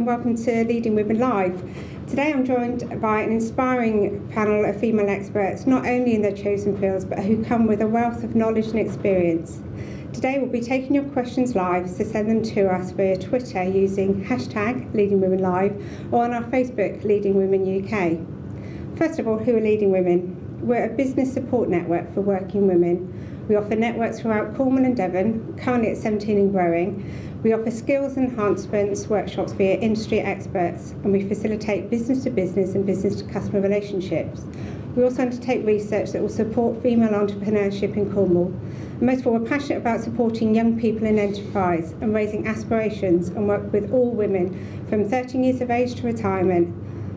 and welcome to Leading Women Live. Today I'm joined by an inspiring panel of female experts, not only in their chosen fields, but who come with a wealth of knowledge and experience. Today we'll be taking your questions live, so send them to us via Twitter using hashtag Leading Women Live or on our Facebook, Leading Women UK. First of all, who are Leading Women? We're a business support network for working women. We offer networks throughout Cornwall and Devon, currently at 17 and growing. We offer skills enhancements workshops via industry experts, and we facilitate business-to-business and business-to-customer relationships. We also undertake research that will support female entrepreneurship in Cornwall. And most of all, we're passionate about supporting young people in enterprise and raising aspirations, and work with all women from 13 years of age to retirement.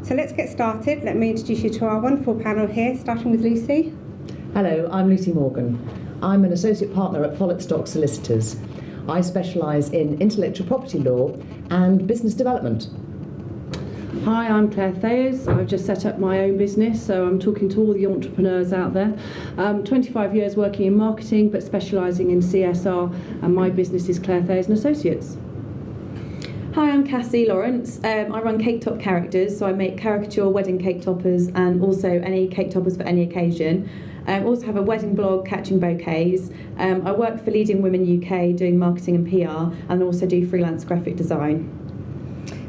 So let's get started. Let me introduce you to our wonderful panel here, starting with Lucy. Hello, I'm Lucy Morgan. I'm an associate partner at Follett Stock Solicitors. I specialise in intellectual property law and business development. Hi, I'm Claire Thayers. I've just set up my own business, so I'm talking to all the entrepreneurs out there. 25 years working in marketing, but specialising in CSR, and my business is Claire Thayers and Associates. Hi, I'm Cassie Lawrence. I run Cake Top Characters, so I make caricature wedding cake toppers and also any cake toppers for any occasion. I also have a wedding blog, Catching Bouquets. I work for Leading Women UK doing marketing and PR, and also do freelance graphic design.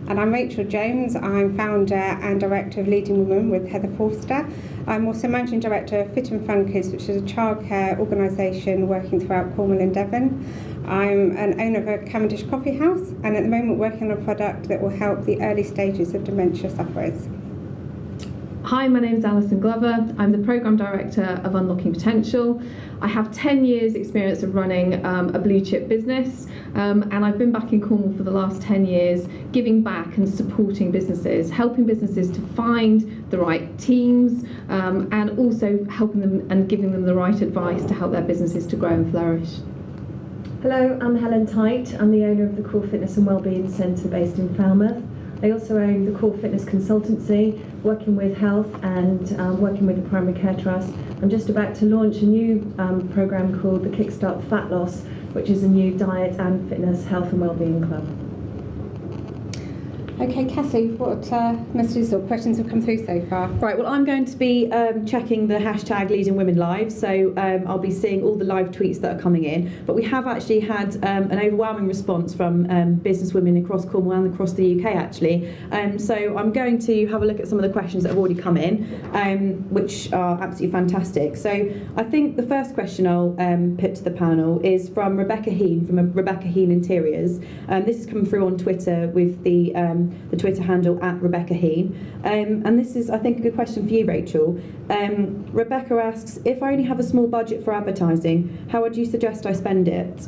And I'm Rachel Jones. I'm founder and director of Leading Women with Heather Forster. I'm also managing director of Fit and Funkers, which is a childcare organisation working throughout Cornwall and Devon. I'm an owner of a Cavendish coffee house, and at the moment working on a product that will help the early stages of dementia sufferers. Hi, my name is Allyson Glover. I'm the Programme Director of Unlocking Potential. I have 10 years experience of running a blue chip business, and I've been back in Cornwall for the last 10 years, giving back and supporting businesses, helping businesses to find the right teams, and also helping them and giving them the right advice to help their businesses to grow and flourish. Hello, I'm Helen Tite. I'm the owner of the Core Fitness and Wellbeing Centre based in Falmouth. I also own the Core Fitness Consultancy, working with health and working with the Primary Care Trust. I'm just about to launch a new programme called the Kickstart Fat Loss, which is a new diet and fitness, health and wellbeing club. Okay, Cassie, what messages or questions have come through so far? Right, well, I'm going to be checking the hashtag Leading Women Live, so I'll be seeing all the live tweets that are coming in. But we have actually had an overwhelming response from businesswomen across Cornwall and across the UK, actually. So I'm going to have a look at some of the questions that have already come in, which are absolutely fantastic. So I think the first question I'll put to the panel is from Rebecca Heen, from Rebecca Heen Interiors. This is coming through on Twitter with the Twitter handle at Rebecca Heen. And this is, I think, a good question for you, Rachel. Rebecca asks, if I only have a small budget for advertising, how would you suggest I spend it?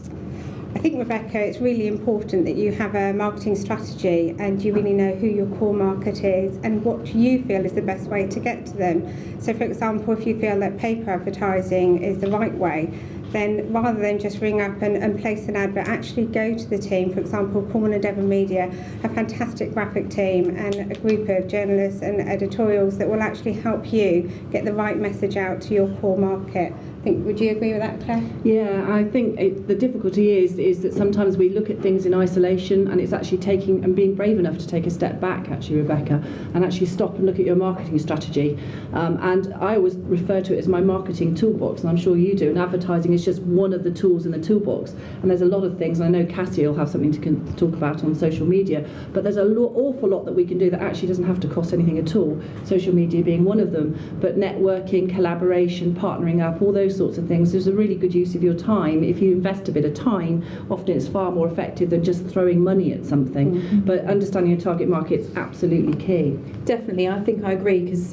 I think, Rebecca, it's really important that you have a marketing strategy and you really know who your core market is and what you feel is the best way to get to them. So, for example, if you feel that paper advertising is the right way, then rather than just ring up and place an advert, actually go to the team. For example, Cornwall and Devon Media, a fantastic graphic team and a group of journalists and editorials that will actually help you get the right message out to your core market. Would you agree with that, Claire? Yeah, I think the difficulty is that sometimes we look at things in isolation, and it's actually taking and being brave enough to take a step back, actually, Rebecca, and actually stop and look at your marketing strategy. And I always refer to it as my marketing toolbox, and I'm sure you do, and advertising is just one of the tools in the toolbox. And there's a lot of things, and I know Cassie will have something to talk about on social media, but there's an awful lot that we can do that actually doesn't have to cost anything at all, social media being one of them. But networking, collaboration, partnering up, all those sorts of things, there's a really good use of your time. If you invest a bit of time, often it's far more effective than just throwing money at something. Mm-hmm. But understanding your target market is absolutely key. Definitely, I think I agree, because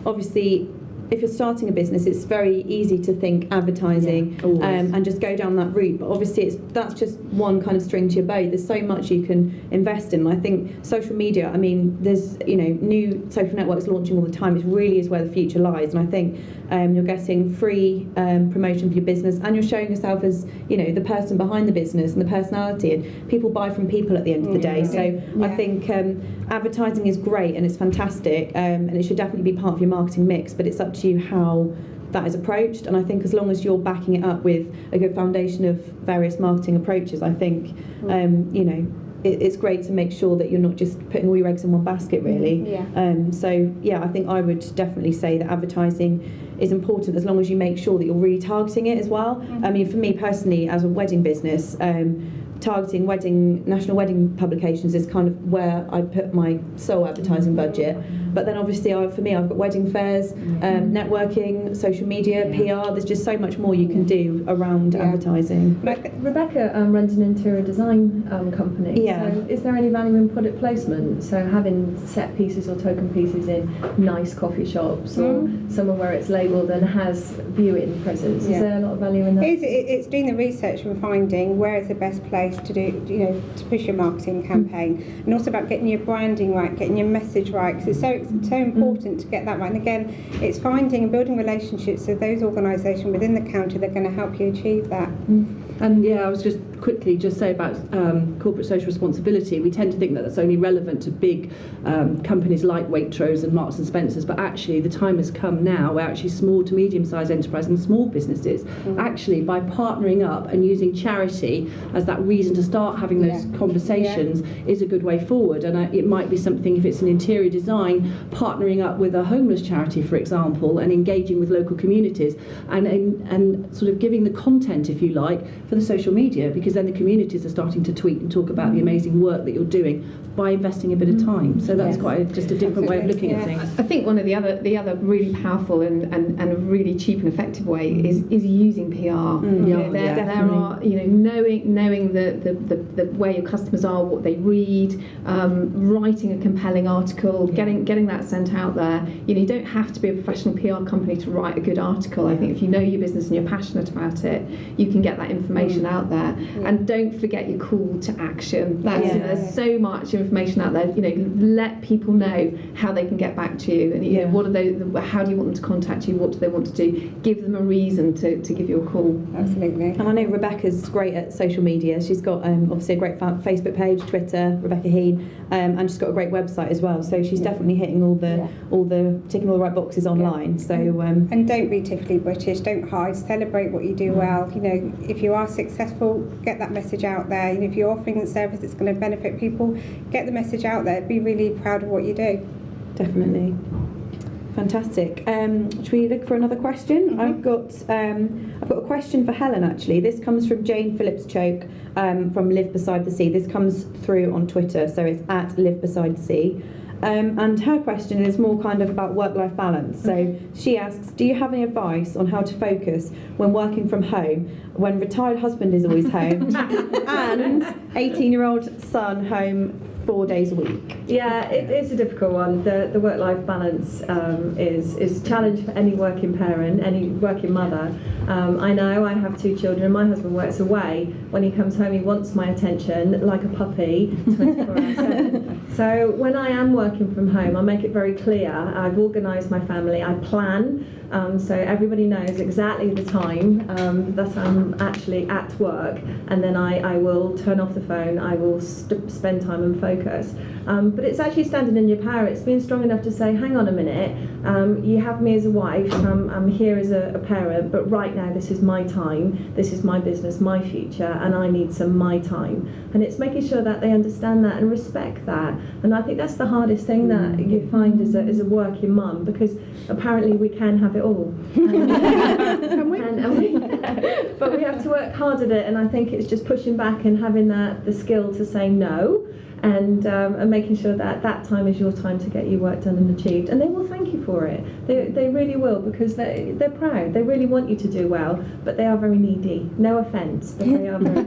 obviously if you're starting a business, it's very easy to think advertising and just go down that route. But obviously, that's just one kind of string to your bow. There's so much you can invest in. And I think social media, I mean, there's new social networks launching all the time. It really is where the future lies. And I think you're getting free promotion for your business, and you're showing yourself as the person behind the business and the personality. And people buy from people at the end of the day. So I think advertising is great and it's fantastic, and it should definitely be part of your marketing mix. But it's up to you how that is approached, and I think as long as you're backing it up with a good foundation of various marketing approaches, I think it's great to make sure that you're not just putting all your eggs in one basket, really. So I think I would definitely say that advertising is important as long as you make sure that you're really targeting it as well. I mean, for me personally, as a wedding business, targeting national wedding publications is kind of where I put my sole advertising budget. But then obviously for me I've got wedding fairs, networking, social media, PR. There's just so much more you can do around advertising. Rebecca runs an interior design company. So is there any value in product placement? So having set pieces or token pieces in nice coffee shops or somewhere where it's labelled and has viewing presence. Is there a lot of value in that? It's doing the research and finding where is the best place to do, to push your marketing campaign, and also about getting your branding right, getting your message right, because it's so important to get that right. And again, it's finding and building relationships with those organisations within the county that are going to help you achieve that. And I was just quickly say about corporate social responsibility. We tend to think that that's only relevant to big companies like Waitrose and Marks and Spencers, but actually the time has come now where actually small to medium-sized enterprises and small businesses actually, by partnering up and using charity as that reason to start having those conversations is a good way forward. And it might be something, if it's an interior design, partnering up with a homeless charity, for example, and engaging with local communities and sort of giving the content, if you like, for the social media, because then the communities are starting to tweet and talk about the amazing work that you're doing by investing a bit of time. So that's quite just a different way of looking at things. I think one of the other really powerful and a really cheap and effective way is using PR. There are knowing the where your customers are, what they read, writing a compelling article, getting that sent out there. You don't have to be a professional PR company to write a good article. I think if you know your business and you're passionate about it, you can get that information out there. And don't forget your call to action. There's so much information out there. Let people know how they can get back to you, and what are they? How do you want them to contact you? What do they want to do? Give them a reason to give you a call. Absolutely. And I know Rebecca's great at social media. She's got obviously a great Facebook page, Twitter, Rebecca Heen, and she's got a great website as well. So she's definitely hitting all the ticking all the right boxes online. So and don't be typically British. Don't hide. Celebrate what you do well. If you are successful, get that message out there. If you're offering a service that's going to benefit people, get the message out there. Be really proud of what you do. Definitely. Fantastic. Should we look for another question? I've got a question for Helen, actually. This comes from Jane Phillips-Choke from Live Beside the Sea. This comes through on Twitter, so it's at Live Beside the Sea. And her question is more kind of about work-life balance. So she asks, do you have any advice on how to focus when working from home, when retired husband is always home, and 18-year-old son home 4 days a week? Yeah, it is a difficult one. The work-life balance is a challenge for any working parent, any working mother. I know I have 2 children and my husband works away. When he comes home he wants my attention like a puppy 24 hours 7. So when I am working from home I make it very clear. I've organised my family, I plan, so everybody knows exactly the time that I'm actually at work, and then I will turn off the phone, I will spend time and focus. But it's actually standing in your power. It's being strong enough to say, hang on a minute, you have me as a wife, I'm here as a parent, but right now this is my time, this is my business, my future, and I need some my time. And it's making sure that they understand that and respect that. And I think that's the hardest thing that you find as a working mum, because apparently we can have it all. Can we? But we have to work hard at it, and I think it's just pushing back and having the skill to say no. And making sure that time is your time to get your work done and achieved, and they will thank you for it. They really will, because they're proud. They really want you to do well, but they are very needy. No offence, but they are very.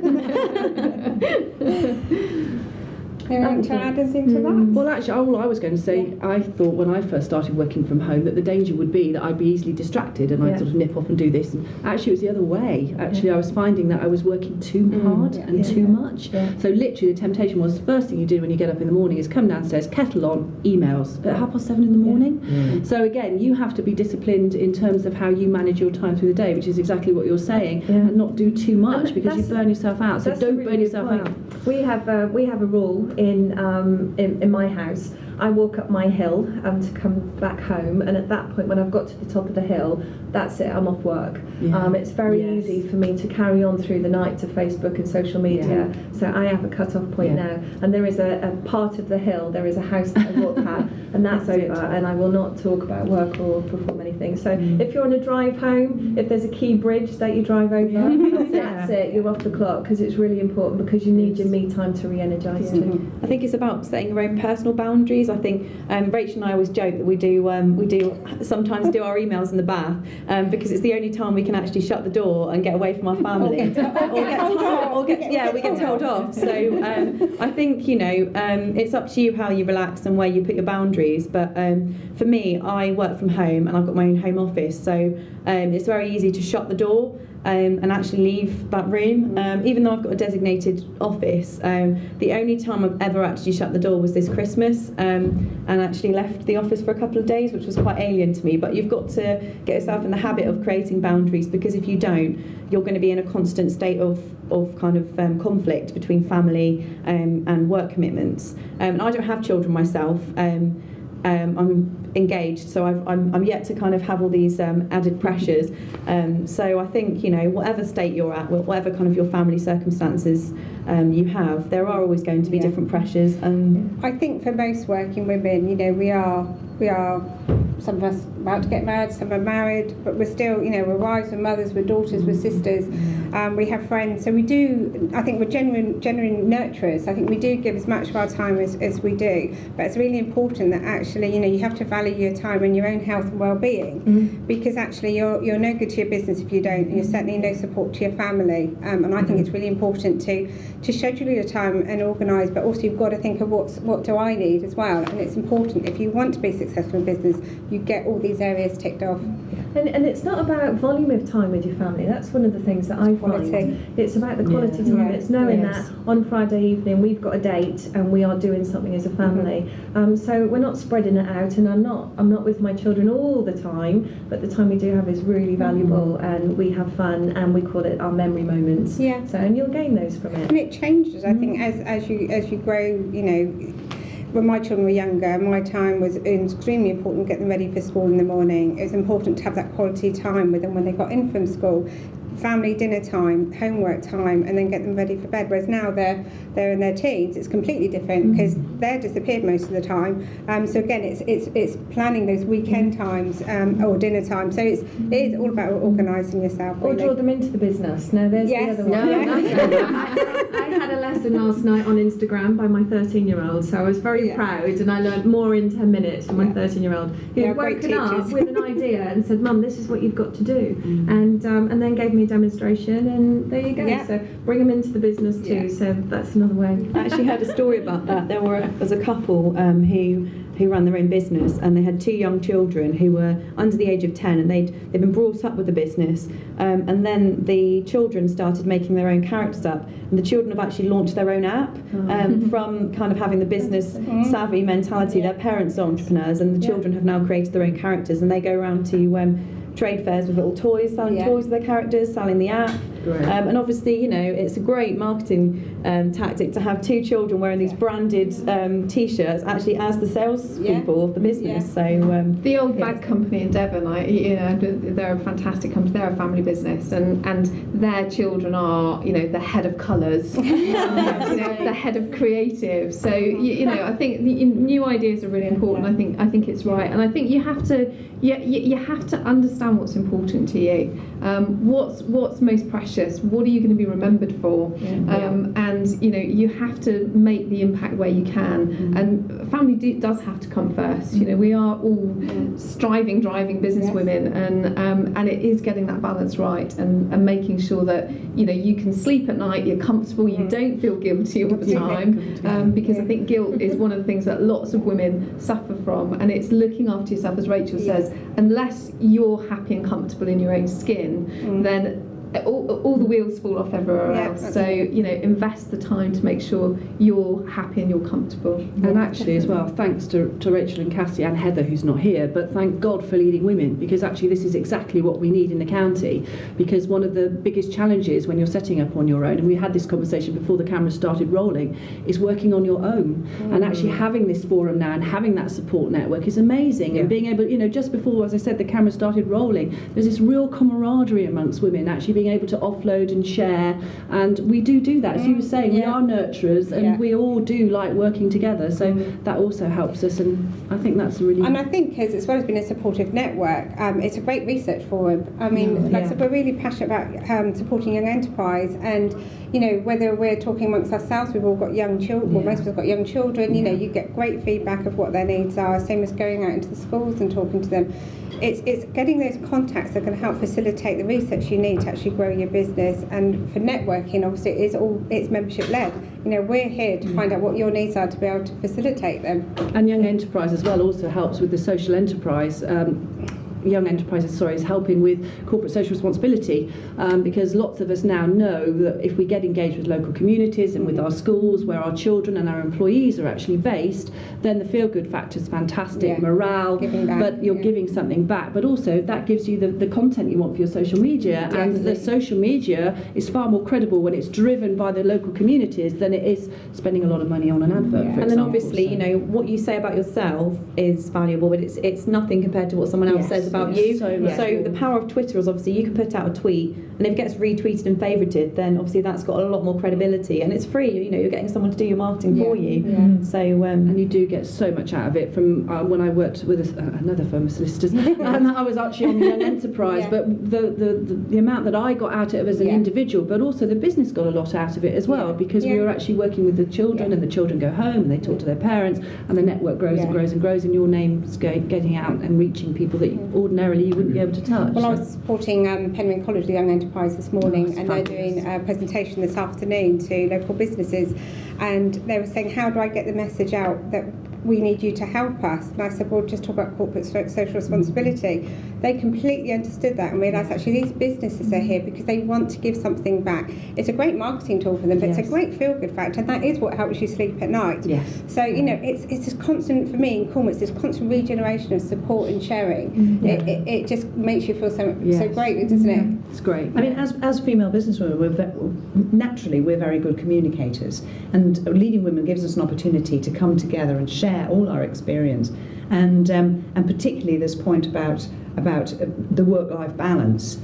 Do you want to add anything to that? Well, actually, all I was going to say, I thought when I first started working from home that the danger would be that I'd be easily distracted and I'd sort of nip off and do this. And actually, it was the other way. Actually, I was finding that I was working too hard and too much. So literally, the temptation was, the first thing you do when you get up in the morning is come downstairs, kettle on, emails at 7:30 in the morning. So again, you have to be disciplined in terms of how you manage your time through the day, which is exactly what you're saying, and not do too much, because you burn yourself out. So don't burn yourself out. We have a rule in my house, I walk up my hill to come back home, and at that point when I've got to the top of the hill, that's it, I'm off work. It's very easy for me to carry on through the night to Facebook and social media, so I have a cut-off point now, and there is a part of the hill, there is a house that I walk past, and that's over, and I will not talk about work or perform anything. So if you're on a drive home, if there's a key bridge that you drive over, that's it, you're off the clock, because it's really important, because you need your me time to re-energise too. I think it's about setting your own personal boundaries. I think Rachel and I always joke that we do sometimes do our emails in the bath because it's the only time we can actually shut the door and get away from our family. We get told off. So I think it's up to you how you relax and where you put your boundaries. But for me, I work from home and I've got my own home office, so it's very easy to shut the door and actually leave that room. Even though I've got a designated office, the only time I've ever actually shut the door was this Christmas, and actually left the office for a couple of days, which was quite alien to me. But you've got to get yourself in the habit of creating boundaries, because if you don't, you're going to be in a constant state of kind of conflict between family and work commitments. And I don't have children myself. I'm engaged, so I'm yet to kind of have all these added pressures. So I think whatever state you're at, whatever kind of your family circumstances you have, there are always going to be different pressures. I think for most working women, we are some of us about to get married, some are married, but we're still, we're wives, we're mothers, we're daughters, we're sisters, we have friends. So we do, I think we're genuine nurturers. I think we do give as much of our time as we do, but it's really important that actually, you have to value your time and your own health and well-being, because actually you're no good to your business if you don't, and you're certainly no support to your family. And I think it's really important to schedule your time and organise, but also you've got to think of what do I need as well. And it's important, if you want to be successful in business, you get all these areas ticked off. And it's not about volume of time with your family. That's one of the things that I find. It's about the quality time. It's knowing that on Friday evening we've got a date and we are doing something as a family. So we're not spreading it out, and I'm not with my children all the time, but the time we do have is really valuable, and we have fun, and we call it our memory moments. Yeah. So, and you'll gain those from it. And it changes, I think, as you grow. When my children were younger, my time was extremely important, get them ready for school in the morning. It was important to have that quality time with them when they got in from school. Family dinner time, homework time, and then get them ready for bed. Whereas now they're in their teens, it's completely different, because they're disappeared most of the time. So again, it's planning those weekend times or dinner time. So it is all about organising yourself. Or draw them into the business. Now there's the other one. I had a lesson last night on Instagram by my 13-year-old, so I was very proud, and I learned more in 10 minutes from my 13-year-old, who had woken up with an idea and said, "Mum, this is what you've got to do," and then gave me a demonstration, and there you go. So bring them into the business too. So that's another way. I actually heard a story about that. There was a couple who ran their own business, and they had two young children who were under the age of 10, and they'd been brought up with the business, and then the children started making their own characters up, and the children have actually launched their own app from kind of having the business savvy mentality. Their parents are entrepreneurs, and the children have now created their own characters, and they go around to trade fairs with little toys, selling toys with their characters, selling the app. And obviously, it's a great marketing tactic to have two children wearing these branded T-shirts actually as the salespeople of the business. So the old bag company in Devon, they're a fantastic company. They're a family business, and their children are, the head of colours, the head of creative. So I think the new ideas are really important. I think it's right, and I think you have to understand what's important to you. What's most precious? What are you going to be remembered for? And you have to make the impact where you can. And family does have to come first. We are all striving, driving business women, and it is getting that balance right, and making sure that you can sleep at night, you're comfortable, you don't feel guilty all the time, because I think guilt is one of the things that lots of women suffer from, and it's looking after yourself, as Rachel says. Unless you're happy and comfortable in your own skin, then all the wheels fall off everywhere else. So invest the time to make sure you're happy and you're comfortable. And actually as well, thanks to Rachel and Cassie and Heather, who's not here, but thank God for leading women, because actually this is exactly what we need in the county. Because one of the biggest challenges when you're setting up on your own, and we had this conversation before the camera started rolling, is working on your own. And actually having this forum now and having that support network is amazing. And being able, just before, as I said, the camera started rolling, there's this real camaraderie amongst women, actually being able to offload and share. And we do that, as you were saying, we are nurturers, and we all do like working together. So that also helps us, and I think that's a really... And I think as well as being a supportive network, it's a great research forum. I mean, I said, we're really passionate about supporting young enterprise, and whether we're talking amongst ourselves, we've all got young children, well, most of us have got young children, you get great feedback of what their needs are, same as going out into the schools and talking to them. It's getting those contacts that can help facilitate the research you need to actually grow your business. And for networking, obviously, it's membership led. We're here to find out what your needs are to be able to facilitate them. And young enterprise as well also helps with the social enterprise. Young enterprises, is helping with corporate social responsibility, because lots of us now know that if we get engaged with local communities and with our schools where our children and our employees are actually based, then the feel-good factor is fantastic, morale, but you're giving something back, but also that gives you the content you want for your social media. And the social media is far more credible when it's driven by the local communities than it is spending a lot of money on an advert, for and example. then obviously, what you say about yourself is valuable, but it's nothing compared to what someone else says about you. So the power of Twitter is obviously you can put out a tweet, and if it gets retweeted and favorited, then obviously that's got a lot more credibility, and it's free. You're getting someone to do your marketing for you. So and you do get so much out of it. From when I worked with another firm of solicitors, and I was actually on the young enterprise, but the amount that I got out of it as an individual, but also the business got a lot out of it as well, because we were actually working with the children, and the children go home and they talk to their parents, and the network grows and grows and grows, and your name's getting out and reaching people that ordinarily you wouldn't be able to touch. Well, I was supporting Penryn College, the Young Enterprise, this morning, and they're doing a presentation this afternoon to local businesses, and they were saying, how do I get the message out that we need you to help us? And I said, well, just talk about corporate social responsibility. They completely understood that and realised actually these businesses are here because they want to give something back. It's a great marketing tool for them, but it's a great feel-good factor, and that is what helps you sleep at night. So it's just constant, for me in Cornwall, it's this constant regeneration of support and sharing. It just makes you feel so great, doesn't it? It's great. I mean, as female businesswomen, we're very good communicators, and leading women gives us an opportunity to come together and share all our experience, and particularly this point about the work-life balance.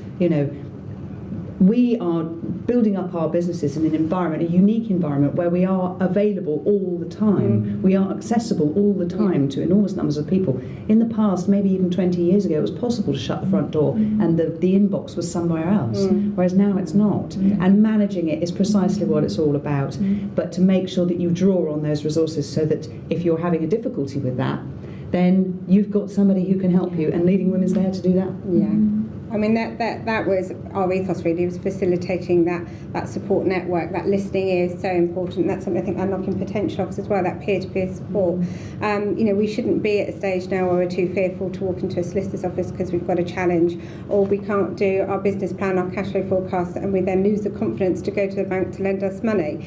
We are building up our businesses in an environment, a unique environment, where we are available all the time. We are accessible all the time to enormous numbers of people. In the past, maybe even 20 years ago, it was possible to shut the front door and the inbox was somewhere else, whereas now it's not. And managing it is precisely what it's all about. But to make sure that you draw on those resources so that if you're having a difficulty with that, then you've got somebody who can help you, and Leading Women's there to do that. I mean, that was our ethos really, was facilitating that support network. That listening ear is so important. That's something I think Unlocking Potential offers as well, that peer-to-peer support. We shouldn't be at a stage now where we're too fearful to walk into a solicitor's office because we've got a challenge, or we can't do our business plan, our cash flow forecast, and we then lose the confidence to go to the bank to lend us money.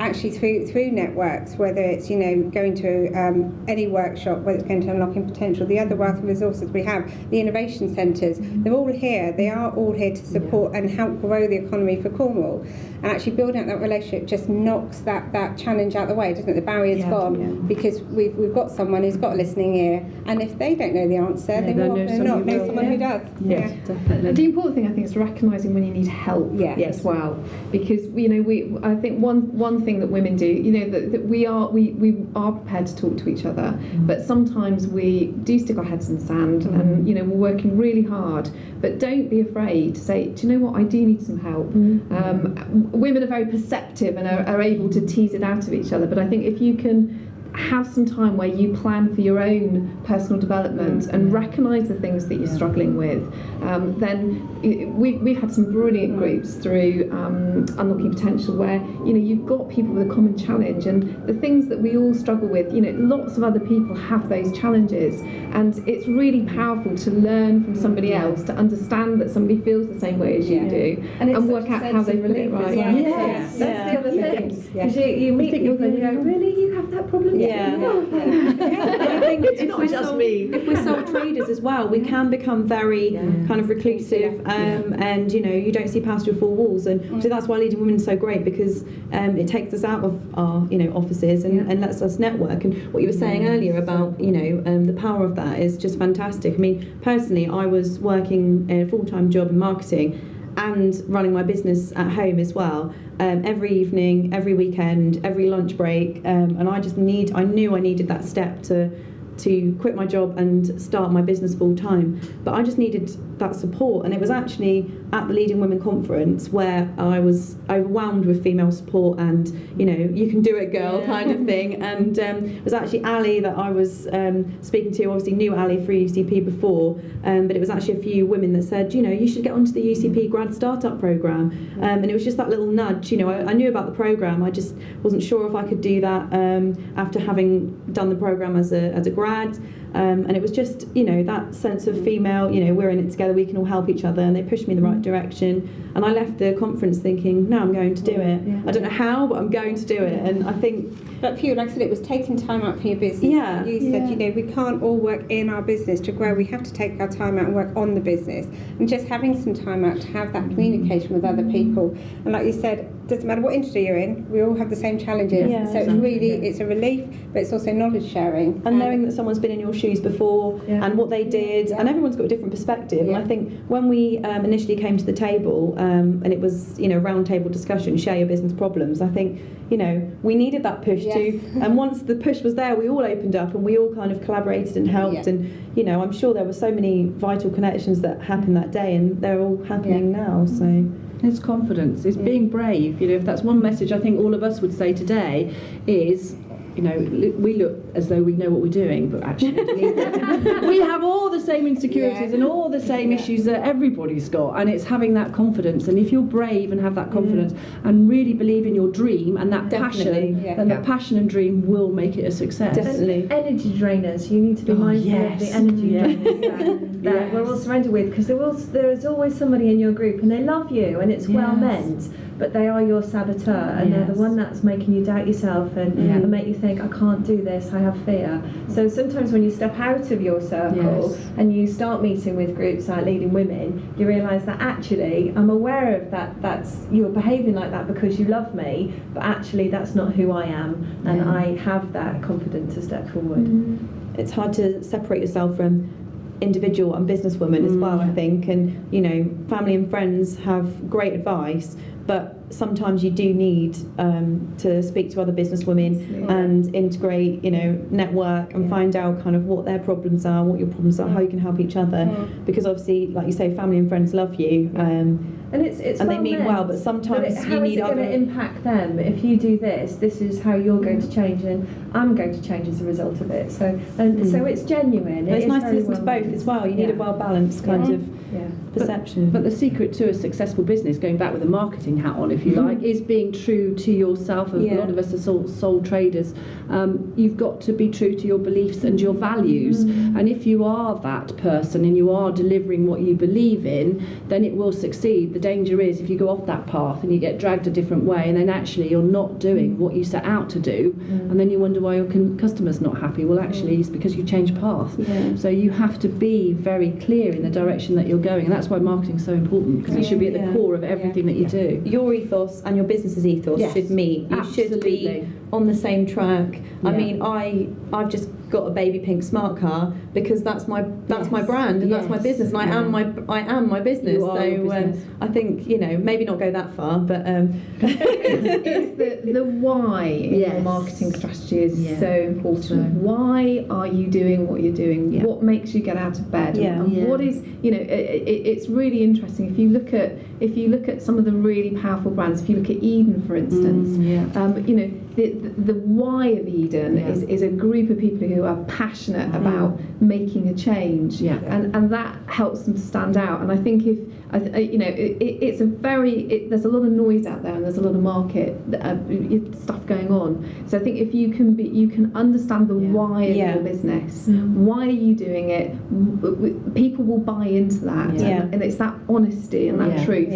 Actually through networks, whether it's going to any workshop, whether it's going to Unlocking Potential, the other wealth of resources we have, the innovation centres, they're all here. They are all here to support and help grow the economy for Cornwall. And actually building out that relationship just knocks that challenge out the way, doesn't it? The barrier's gone because we've got someone who's got a listening ear, and if they don't know the answer, they will know someone who does. Definitely. The important thing I think is recognising when you need help as well, because I think one thing that women do, that we are prepared to talk to each other, but sometimes we do stick our heads in the sand, and we're working really hard. But don't be afraid to say, do you know what, I do need some help. Women are very perceptive and are able to tease it out of each other, but I think if you can have some time where you plan for your own personal development and recognise the things that you're struggling with, then we've had some brilliant groups through Unlocking Potential where you've got people with a common challenge, and the things that we all struggle with, lots of other people have those challenges, and it's really powerful to learn from somebody else, to understand that somebody feels the same way as you do, and work out how they relate. Right? Yes. That's the other thing. Because you meet people and you go, really, you have that problem? Yeah. I think it's not just me. If we're sole traders as well, we can become very kind of reclusive, and you don't see past your four walls, and so that's why Leading Women is so great, because it takes us out of our offices and lets us network. And what you were saying earlier about the power of that is just fantastic. I mean, personally, I was working a full-time job in marketing and running my business at home as well, every evening, every weekend, every lunch break, and I knew I needed that step to quit my job and start my business full time, but I just needed that support. And it was actually at the Leading Women conference where I was overwhelmed with female support and you can do it, girl, kind of thing. And it was actually Ali that I was speaking to. Obviously knew Ali through UCP before, but it was actually a few women that said, you should get onto the UCP grad startup program, and it was just that little nudge. I knew about the program, I just wasn't sure if I could do that after having done the program as a grad. And it was just that sense of female, we're in it together, we can all help each other, and they pushed me in the right direction, and I left the conference thinking, no, I'm going to do it. I don't know how, but I'm going to do it. And I think, but for you, like I said, it was taking time out for your business. You said we can't all work in our business to grow, we have to take our time out and work on the business, and just having some time out to have that communication with other people. And like you said, doesn't matter what industry you're in, we all have the same challenges. So it's really, it's a relief, but it's also knowledge sharing. And knowing that someone's been in your shoes before and what they did, and everyone's got a different perspective. And I think when we initially came to the table, and it was, round table discussion, share your business problems, I think, we needed that push too. And once the push was there, we all opened up and we all kind of collaborated and helped. And, I'm sure there were so many vital connections that happened that day, and they're all happening now. So. It's confidence, it's being brave. If that's one message I think all of us would say today is, we look as though we know what we're doing, but actually we have all the same insecurities and all the same issues that everybody's got, and it's having that confidence. And if you're brave and have that confidence and really believe in your dream and that passion, then the passion and dream will make it a success. Definitely. And energy drainers, you need to be mindful of the energy drainers that we're all surrounded with, because there is always somebody in your group and they love you and it's well meant, but they are your saboteur, and they're the one that's making you doubt yourself and make you think, I can't do this, I have fear. So sometimes when you step out of your circle and you start meeting with groups like Leading Women, you realise that actually I'm aware of that's you're behaving like that because you love me, but actually that's not who I am, and I have that confidence to step forward. It's hard to separate yourself from individual and businesswoman as well, I think, and family and friends have great advice, but sometimes you do need to speak to other businesswomen and integrate, network and find out kind of what their problems are, what your problems are, how you can help each other, because obviously, like you say, family and friends love you, and it's and they mean well, but sometimes you need other. How is it going to impact them? If you do this, this is how you're going to change, and I'm going to change as a result of it. So so it's genuine. It's nice to listen to both as well. You need a well balanced kind of perception. But the secret to a successful business, going back with a marketing hat on, if you like, is being true to yourself. A lot of us are sole traders. You've got to be true to your beliefs and your values. And if you are that person and you are delivering what you believe in, then it will succeed. The danger is if you go off that path and you get dragged a different way, and then actually you're not doing what you set out to do, and then you wonder why your customer's not happy. Well, actually, it's because you changed path. So you have to be very clear in the direction that you're going, and that's why marketing is so important, because it should be at the core of everything that you do. Your ethos and your business's ethos should meet. You should be on the same track. I mean, I've just got a baby pink smart car because that's my brand and that's my business, and I am my business. So I think maybe not go that far, but it's the why in your marketing strategy is so important. Why are you doing what you're doing? What makes you get out of bed? And what is it's really interesting if you look at some of the really powerful brands. If you look at Eden, for instance, the why of Eden is a group of people who are passionate about making a change, and that helps them to stand out. And I think if it's there's a lot of noise out there, and there's a lot of market stuff going on. So I think if you can understand the why of your business, why are you doing it, people will buy into that, and it's that honesty and that truth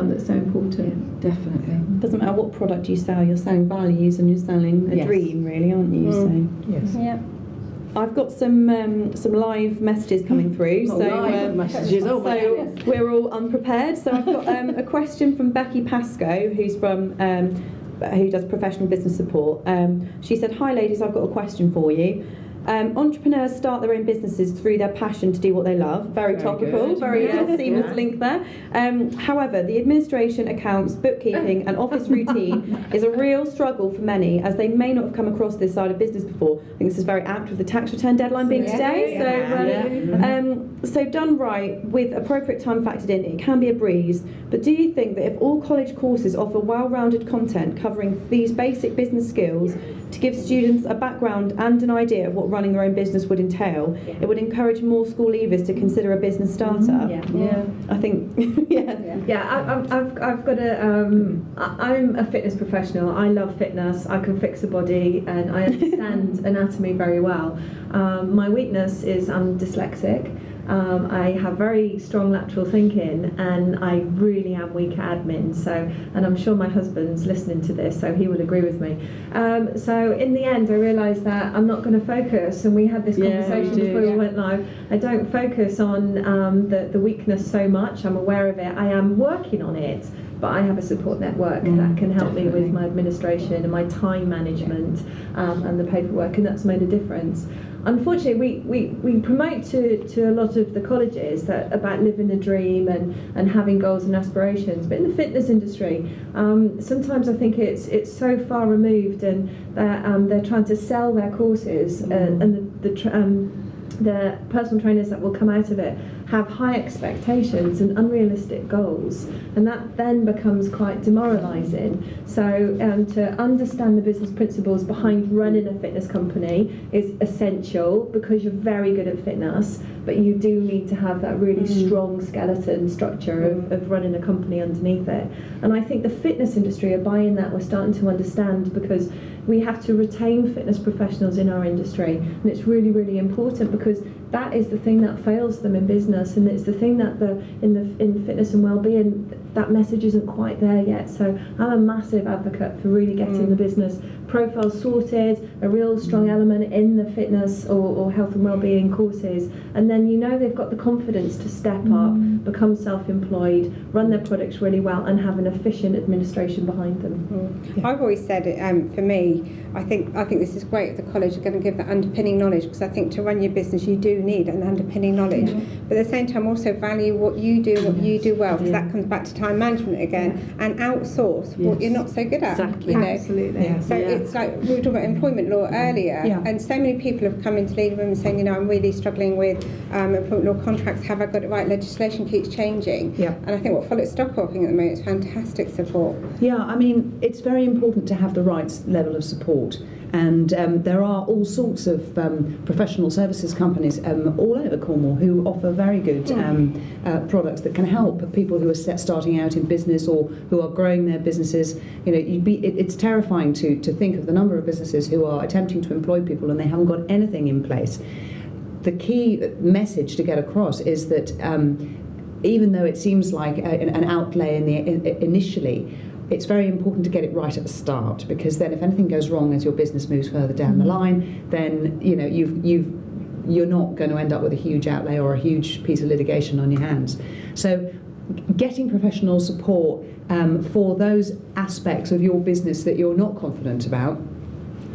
that's so important. Definitely. Doesn't matter what product you sell, you're selling values and you're selling a dream, really, aren't you? So yes. Yeah. I've got some live messages coming through. Live messages. So we're all unprepared. So I've got a question from Becky Pascoe, who does professional business support. She said, "Hi ladies, I've got a question for you. Entrepreneurs start their own businesses through their passion to do what they love." Very topical, very seamless link there. However, the administration, accounts, bookkeeping and office routine is a real struggle for many, as they may not have come across this side of business before. I think this is very apt with the tax return deadline being today. So done right, with appropriate time factored in, it can be a breeze. But do you think that if all college courses offer well-rounded content covering these basic business skills to give students a background and an idea of what running their own business would entail, it would encourage more school leavers to consider a business startup? I think, I've got I'm a fitness professional. I love fitness. I can fix a body, and I understand anatomy very well. My weakness is I'm dyslexic. I have very strong lateral thinking, and I really am weak at admin. And I'm sure my husband's listening to this, so he will agree with me. So in the end, I realised that I'm not going to focus, and we had this conversation before we went live. I don't focus on the weakness so much. I'm aware of it. I am working on it, but I have a support network that can help me with my administration and my time management and the paperwork, and that's made a difference. Unfortunately, we promote to a lot of the colleges that about living the dream and having goals and aspirations, but in the fitness industry, sometimes I think it's so far removed, and they're trying to sell their courses, and the personal trainers that will come out of it have high expectations and unrealistic goals, and that then becomes quite demoralising. So to understand the business principles behind running a fitness company is essential, because you're very good at fitness, but you do need to have that really strong skeleton structure of running a company underneath it. And I think the fitness industry are buying that. We're starting to understand, because we have to retain fitness professionals in our industry, and it's really, really important, because that is the thing that fails them in business, and it's the thing that in fitness and well-being, that message isn't quite there yet. So I'm a massive advocate for really getting the business profile sorted, a real strong element in the fitness or health and well-being courses, and then they've got the confidence to step up, become self-employed, run their products really well, and have an efficient administration behind them. I've always said it, for me, I think this is great if the college are going to give that underpinning knowledge, because I think to run your business you do need an underpinning knowledge, but at the same time also value what you do well, because that comes back to time management again, and outsource what you're not so good at. Exactly. Absolutely. So it's like we were talking about employment law earlier, and so many people have come into Leading Women saying, I'm really struggling with employment law contracts. Have I got it right? Legislation keeps changing. And I think what Follett Stock offering at the moment is fantastic support. I mean, it's very important to have the right level of support. And there are all sorts of professional services companies all over Cornwall who offer very good products that can help people who are starting out in business or who are growing their businesses. It's terrifying to think of the number of businesses who are attempting to employ people and they haven't got anything in place. The key message to get across is that even though it seems like an outlay initially, it's very important to get it right at the start, because then if anything goes wrong as your business moves further down the line, then you're not going to end up with a huge outlay or a huge piece of litigation on your hands. So getting professional support for those aspects of your business that you're not confident about,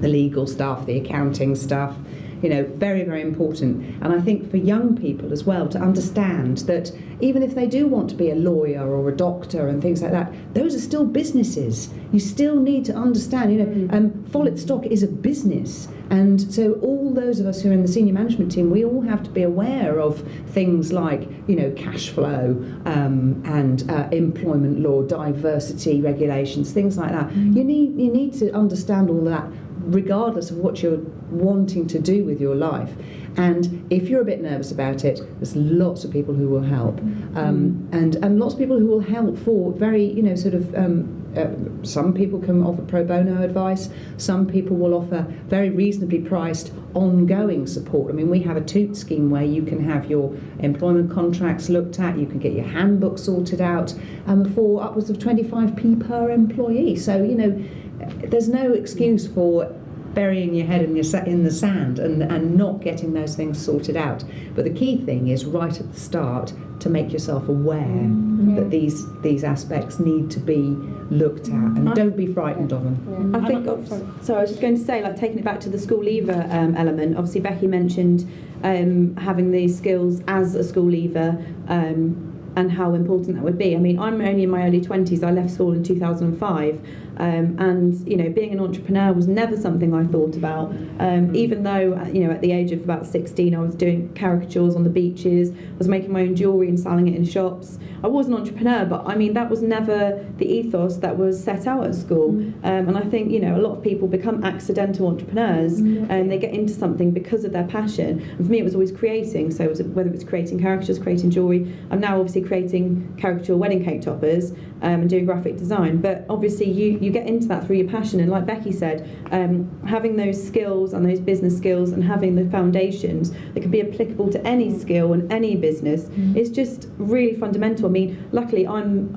the legal stuff, the accounting stuff, very, very important. And I think for young people as well to understand that even if they do want to be a lawyer or a doctor and things like that, those are still businesses. You still need to understand, Follett Stock is a business. And so all those of us who are in the senior management team, we all have to be aware of things like, cash flow and employment law, diversity regulations, things like that. You need to understand all that, regardless of what you're wanting to do with your life. And if you're a bit nervous about it, there's lots of people who will help, and lots of people who will help for very, some people can offer pro bono advice. Some people will offer very reasonably priced ongoing support. I mean, we have a TOOT scheme where you can have your employment contracts looked at, you can get your handbook sorted out for upwards of 25p per employee. So, there's no excuse for burying your head in the sand and not getting those things sorted out. But the key thing is right at the start to make yourself aware that these aspects need to be looked at, and don't be frightened of them. I think, so I was just going to say, taking it back to the school leaver element, obviously Becky mentioned having these skills as a school leaver and how important that would be. I mean, I'm only in my early 20s. I left school in 2005. And being an entrepreneur was never something I thought about, even though at the age of about 16 I was doing caricatures on the beaches, I was making my own jewellery and selling it in shops. I was an entrepreneur, but I mean that was never the ethos that was set out at school. And I think a lot of people become accidental entrepreneurs and they get into something because of their passion. And for me it was always creating, so whether it's creating caricatures, creating jewellery. I'm now obviously creating caricature wedding cake toppers and doing graphic design, but obviously you get into that through your passion. And like Becky said, having those skills and those business skills and having the foundations that can be applicable to any skill and any business is just really fundamental. I mean, luckily I'm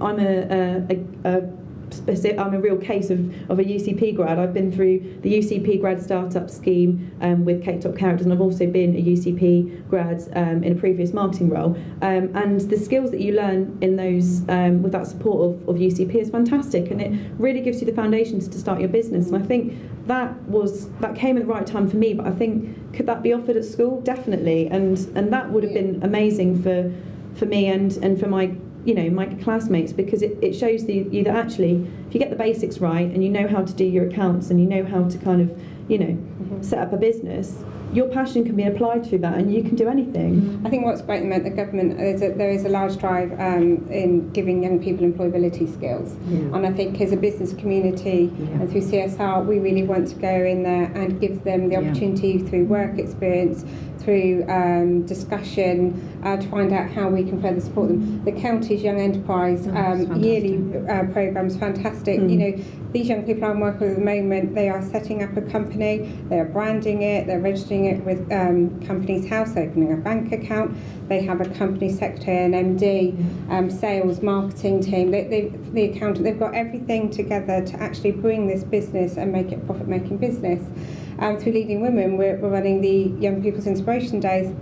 a real case of a UCP grad. I've been through the UCP grad startup scheme with Cake Top Characters, and I've also been a UCP grad in a previous marketing role. And the skills that you learn in those with that support of UCP is fantastic, and it really gives you the foundations to start your business. And I think that came at the right time for me. But I think, could that be offered at school? Definitely, and that would have been amazing for me and for my my classmates, because it shows you that actually if you get the basics right and you know how to do your accounts and you know how to kind of set up a business, your passion can be applied through that and you can do anything. I think what's great about the government is that there is a large drive in giving young people employability skills, and I think as a business community and through CSR we really want to go in there and give them the opportunity through work experience, through discussion, to find out how we can further support them. The county's Young Enterprise yearly programme is fantastic. These young people I'm working with at the moment, they are setting up a company, they are branding it, they're registering it with Companies House, opening a bank account, they have a company secretary, an MD, sales, marketing team, the accountant, they've got everything together to actually bring this business and make it a profit-making business. Through Leading Women, we're running the Young People's Inspiration Days,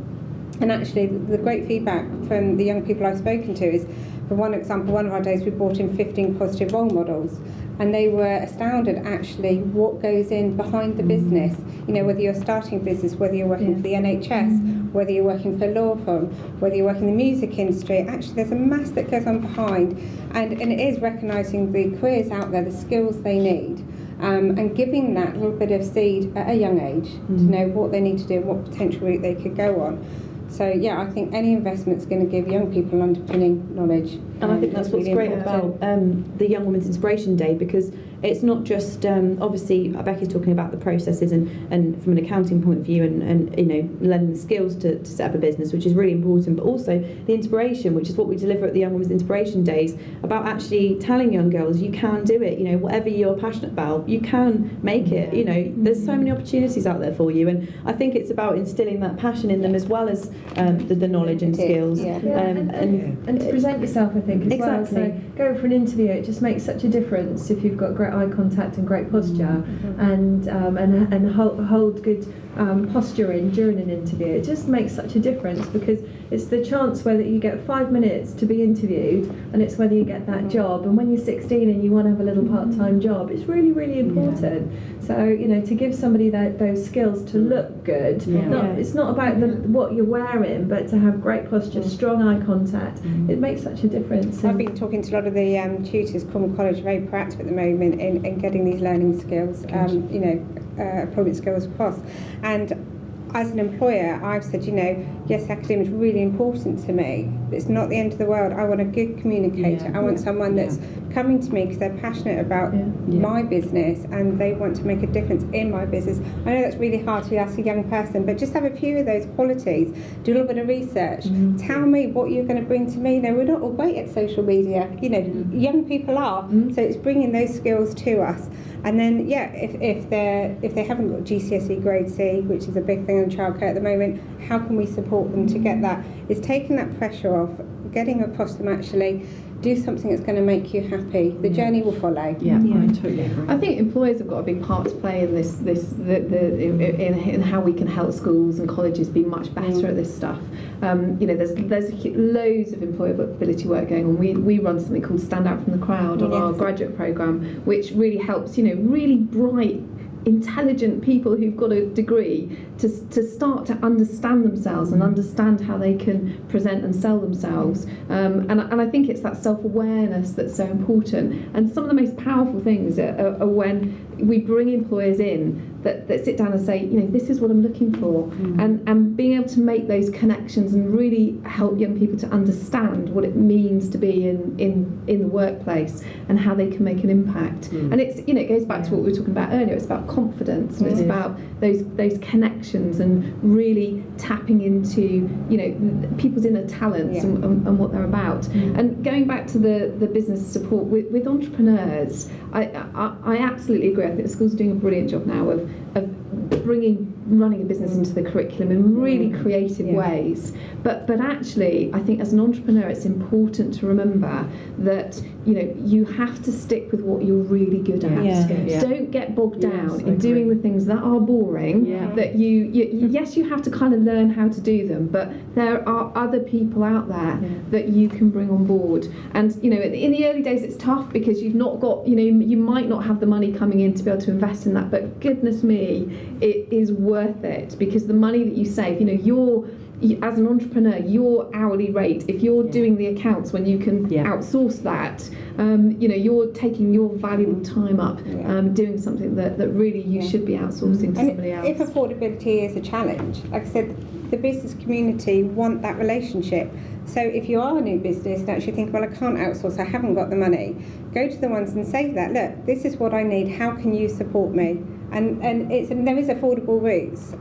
and actually the great feedback from the young people I've spoken to is, for one example, one of our days we brought in 15 positive role models, and they were astounded actually what goes in behind the business. Whether you're starting a business, whether you're working for the NHS, whether you're working for a law firm, whether you're working in the music industry, actually there's a mass that goes on behind, and it is recognising the careers out there, the skills they need. And giving that little bit of seed at a young age to know what they need to do, what potential route they could go on. So I think any investment's going to give young people underpinning knowledge. And I think that's what's really great about the Young Women's Inspiration Day, because it's not just obviously Becky's talking about the processes and from an accounting point of view and learning the skills to set up a business, which is really important, but also the inspiration, which is what we deliver at the Young Women's Inspiration Days, about actually telling young girls you can do it. Whatever you're passionate about, you can make it. There's so many opportunities out there for you, and I think it's about instilling that passion in them as well as the knowledge and skills. And to present yourself, I think, as well. So going for an interview, it just makes such a difference if you've got great eye contact and great posture, and hold good posture in during an interview. It just makes such a difference, because it's the chance whether you get 5 minutes to be interviewed, and it's whether you get that job. And when you're 16 and you want to have a little part-time job, it's really, really important. So, you know, to give somebody those skills to look good, it's not about what you're wearing, but to have great posture, strong eye contact, it makes such a difference. I've been talking to a lot of the tutors, Cornwall College, very proactive at the moment in getting these learning skills, employment skills across. And as an employer, I've said, yes, academia is really important to me, but it's not the end of the world. I want a good communicator. I want someone that's coming to me because they're passionate about my business and they want to make a difference in my business. I know that's really hard to ask a young person, but just have a few of those qualities. Do a little bit of research. Tell me what you're going to bring to me. We're not all great at social media. Young people are. So it's bringing those skills to us. And then, if they haven't got GCSE grade C, which is a big thing in childcare at the moment, how can we support them to get that? It's taking that pressure off, getting across them actually, do something that's going to make you happy. The journey will follow. Yeah, I totally agree. I think employers have got a big part to play in in how we can help schools and colleges be much better at this stuff. There's loads of employability work going on. We run something called Stand Out from the Crowd on our graduate programme, which really helps really bright, intelligent people who've got a degree to start to understand themselves and understand how they can present and sell themselves. And I think it's that self-awareness that's so important. And some of the most powerful things are when we bring employers in that sit down and say, this is what I'm looking for, and being able to make those connections and really help young people to understand what it means to be in the workplace and how they can make an impact. And it's it goes back to what we were talking about earlier. It's about confidence, and it's about those connections and really tapping into people's inner talents and what they're about. And going back to the business support with entrepreneurs, I absolutely agree. I think the school's doing a brilliant job now of running a business into the curriculum in really creative ways. But actually, I think as an entrepreneur, it's important to remember that you have to stick with what you're really good at. Don't get bogged down in doing the things that are boring. That yes, you have to kind of learn how to do them, but there are other people out there that you can bring on board. And in the early days, it's tough because you've not got you might not have the money coming in to be able to invest in that. But goodness me, it is worth it, because the money that you save, as an entrepreneur, your hourly rate, if you're doing the accounts when you can outsource that, you're taking your valuable time up doing something that really you should be outsourcing to somebody else. If affordability is a challenge, like I said, the business community want that relationship. So if you are a new business and actually think, well, I can't outsource, I haven't got the money, go to the ones and say that, look, this is what I need, how can you support me? And there is affordable routes,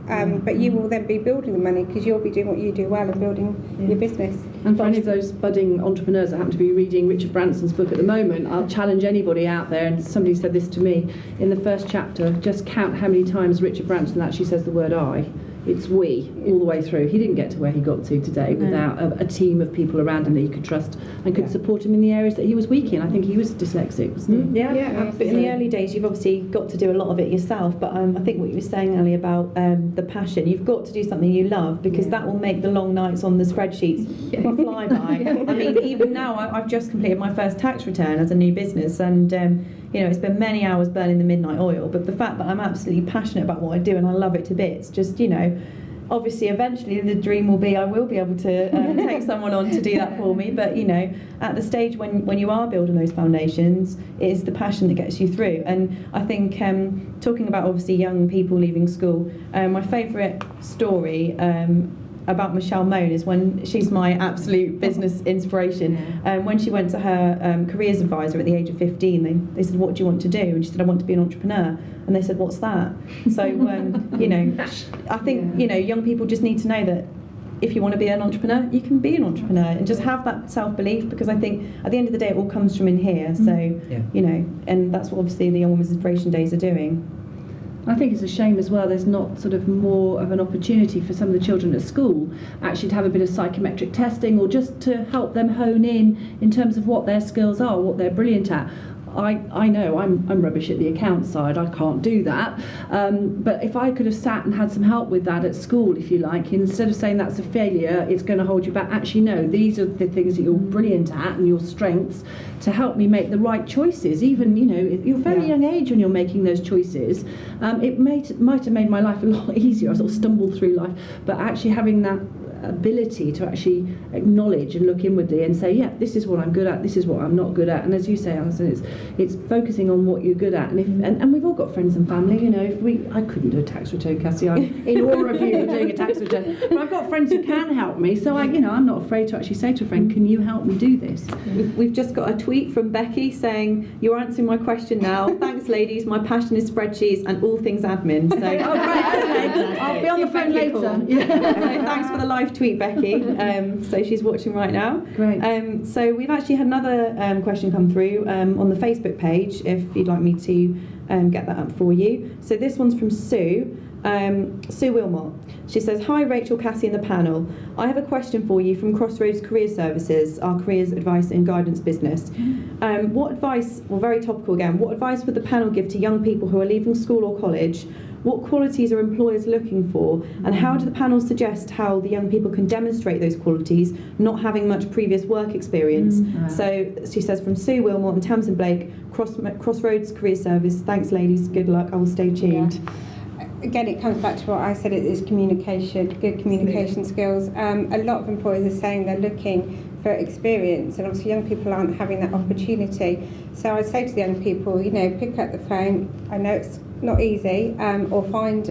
but you will then be building the money because you'll be doing what you do well and building your business. And for any of those budding entrepreneurs that happen to be reading Richard Branson's book at the moment, I'll challenge anybody out there, and somebody said this to me, in the first chapter, just count how many times Richard Branson actually says the word I. It's we all the way through. He didn't get to where he got to today without a team of people around him that he could trust and could support him in the areas that he was weak in. I think he was dyslexic, wasn't he? But in the early days, you've obviously got to do a lot of it yourself. But I think what you were saying, Ali, about the passion, you've got to do something you love, because that will make the long nights on the spreadsheets fly by. I mean, even now, I've just completed my first tax return as a new business, and it's been many hours burning the midnight oil, but the fact that I'm absolutely passionate about what I do and I love it to bits, just, obviously eventually the dream will be I will be able to take someone on to do that for me, but at the stage when you are building those foundations, it is the passion that gets you through. And I think talking about obviously young people leaving school, my favourite story about Michelle Moan is when she's my absolute business inspiration. When she went to her careers advisor at the age of 15, they said, what do you want to do? And she said, I want to be an entrepreneur. And they said, what's that? So I think young people just need to know that if you want to be an entrepreneur, you can be an entrepreneur, and just have that self-belief, because I think at the end of the day it all comes from in here. So and that's what obviously the Young Women's Inspiration Days are doing. I think it's a shame as well there's not sort of more of an opportunity for some of the children at school actually to have a bit of psychometric testing, or just to help them hone in terms of what their skills are, what they're brilliant at. I know I'm rubbish at the account side, I can't do that, but if I could have sat and had some help with that at school, if you like, instead of saying that's a failure, it's going to hold you back, actually no, these are the things that you're brilliant at and your strengths, to help me make the right choices. Even, you know, at your very young age when you're making those choices, it might have made my life a lot easier. I sort of stumbled through life, but actually having that ability to actually acknowledge and look inwardly and say, yeah, this is what I'm good at, this is what I'm not good at. And as you say, Allyson, it's focusing on what you're good at. And and we've all got friends and family, you know. I couldn't do a tax return, Cassie. I'm in awe of you for doing a tax return. But I've got friends who can help me, so I'm not afraid to actually say to a friend, can you help me do this? We've just got a tweet from Becky saying, you're answering my question now. Thanks, ladies. My passion is spreadsheets and all things admin. So, oh, great, okay. I'll be on the phone later. So thanks for the live tweet, Becky. So she's watching right now. Great. So we've actually had another question come through on the Facebook page, if you'd like me to get that up for you. So this one's from Sue. Sue Wilmot. She says, hi Rachel, Cassie and the panel. I have a question for you from Crossroads Career Services, our careers advice and guidance business. What advice, well, very topical again, what advice would the panel give to young people who are leaving school or college? What qualities are employers looking for? And how do the panel suggest how the young people can demonstrate those qualities, not having much previous work experience? So she says, from Sue Wilmot and Tamsin Blake, Crossroads Career Service. Thanks ladies, good luck, I will stay tuned. Yeah. Again, it comes back to what I said, it is communication, good communication skills. A lot of employers are saying they're looking for experience, and obviously young people aren't having that opportunity. So I'd say to the young people, you know, pick up the phone. I know it's not easy, or find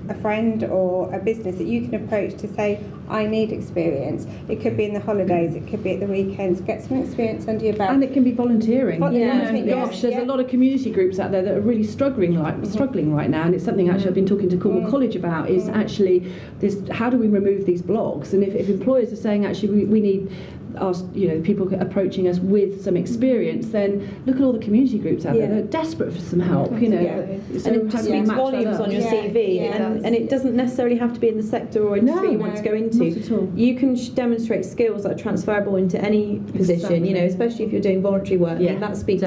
a friend or a business that you can approach to say, I need experience. It could be in the holidays, it could be at the weekends. Get some experience under your belt. And it can be volunteering. Yes, There's a lot of community groups out there that are really struggling right now, and it's something actually I've been talking to Cornwall College about, is actually this, how do we remove these blocks? And if employers are saying actually we need people approaching us with some experience, then look at all the community groups out there. They're desperate for some help, you know. So and it just speaks volumes on your CV, and it doesn't necessarily have to be in the sector or industry you want to go into. Not at all. You can demonstrate skills that are transferable into any position, you know, especially if you're doing voluntary work. Yeah, I mean, that speaks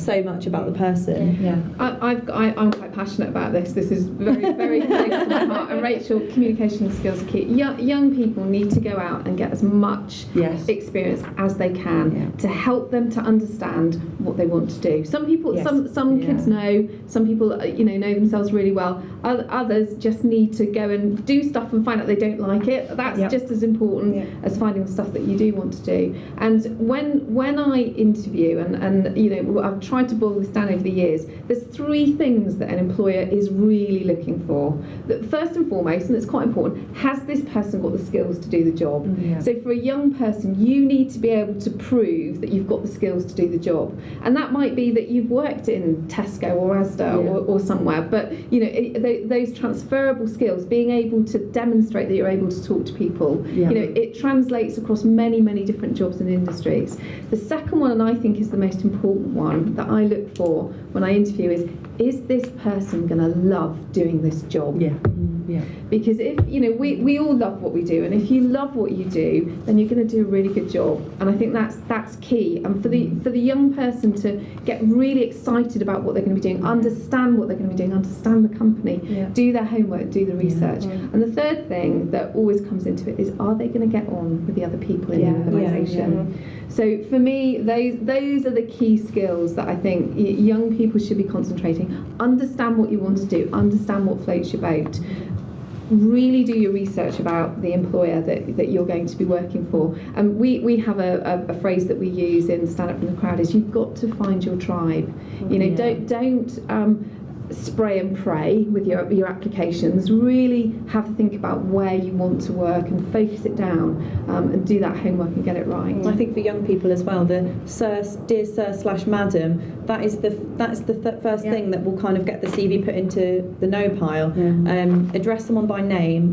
so much about the person. I'm quite passionate about this. This is very, very close to my heart. And Rachel, communication skills are key. Young people need to go out and get as much experience as they can to help them to understand what they want to do. Some people, some kids know. Some people, know themselves really well. Others just need to go and do stuff and find out they don't like it. That's just as important as finding the stuff that you do want to do. And when I interview, and I've tried to boil this down over the years, there's 3 things that an employer is really looking for. That first and foremost, and it's quite important, has this person got the skills to do the job? So for a young person, you need to be able to prove that you've got the skills to do the job. And that might be that you've worked in Tesco or Asda or somewhere, but those transferable skills, being able to demonstrate that you're able to talk to people, it translates across many, many different jobs and industries. The second one, and I think is the most important one that I look for when I interview, is this person going to love doing this job? Because if we all love what we do, and if you love what you do, then you're going to do a really good job. And I think that's key. And for the young person to get really excited about what they're going to be doing, understand what they're going to be doing, understand the company, do their homework, do the research. And the third thing that always comes into it is, are they going to get on with the other people in the organisation? So for me, those are the key skills that I think young people should be concentrating. Understand what you want to do, understand what floats your boat. Really do your research about the employer that you're going to be working for. And we have a phrase that we use in Stand Up From the Crowd, is you've got to find your tribe. Don't spray and pray with your applications. Really have to think about where you want to work and focus it down, and do that homework and get it right. I think for young people as well, the dear sir / madam, that's the first thing that will kind of get the CV put into the no pile. Address someone by name.